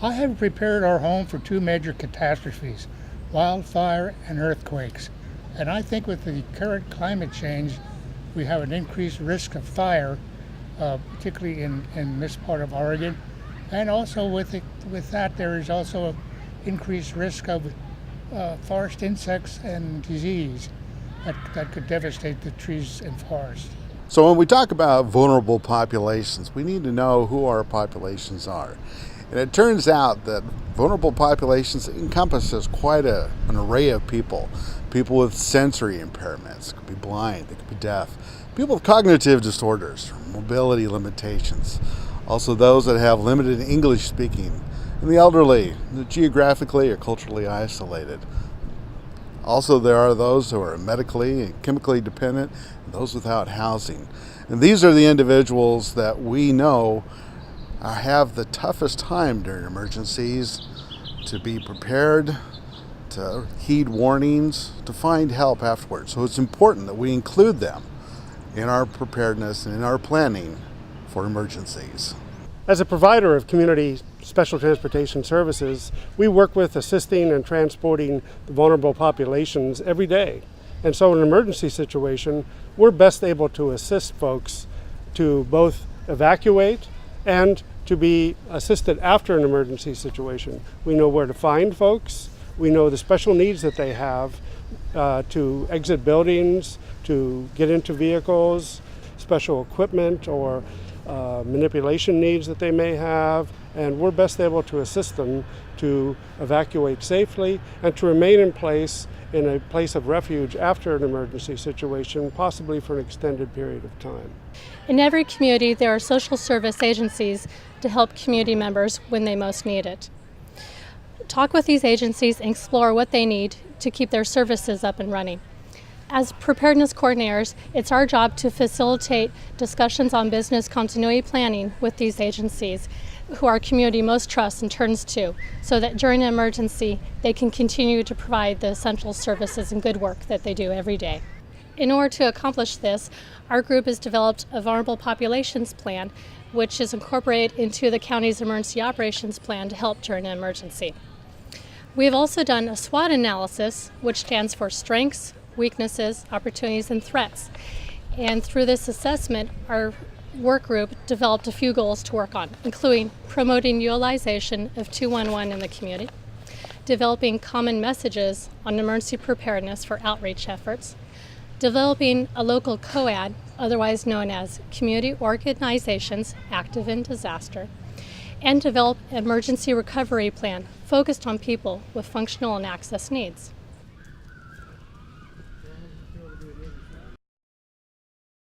I have prepared our home for two major catastrophes, wildfire and earthquakes. And I think with the current climate change, we have an increased risk of fire, particularly in this part of Oregon. And also with that, there is also an increased risk of forest insects and disease that could devastate the trees and forests. So when we talk about vulnerable populations, we need to know who our populations are. And it turns out that vulnerable populations encompasses quite an array of people. People with sensory impairments, they could be blind, they could be deaf. People with cognitive disorders, mobility limitations. Also those that have limited English speaking. And the elderly, the geographically or culturally isolated. Also there are those who are medically and chemically dependent, and those without housing. And these are the individuals that we know have the toughest time during emergencies to be prepared, to heed warnings, to find help afterwards. So it's important that we include them in our preparedness and in our planning for emergencies. As a provider of community special transportation services, we work with assisting and transporting the vulnerable populations every day. And so in an emergency situation, we're best able to assist folks to both evacuate and to be assisted after an emergency situation. We know where to find folks. We know the special needs that they have to exit buildings, to get into vehicles, special equipment or manipulation needs that they may have, and we're best able to assist them to evacuate safely and to remain in a place of refuge after an emergency situation, possibly for an extended period of time. In every community, there are social service agencies to help community members when they most need it. Talk with these agencies and explore what they need to keep their services up and running. As preparedness coordinators, it's our job to facilitate discussions on business continuity planning with these agencies who our community most trusts and turns to, so that during an emergency, they can continue to provide the essential services and good work that they do every day. In order to accomplish this, our group has developed a vulnerable populations plan, which is incorporated into the county's emergency operations plan to help during an emergency. We have also done a SWOT analysis, which stands for strengths, weaknesses, opportunities, and threats. And through this assessment, our work group developed a few goals to work on, including promoting utilization of 211 in the community, developing common messages on emergency preparedness for outreach efforts, developing a local COAD, otherwise known as Community Organizations Active in Disaster, and develop an emergency recovery plan focused on people with functional and access needs.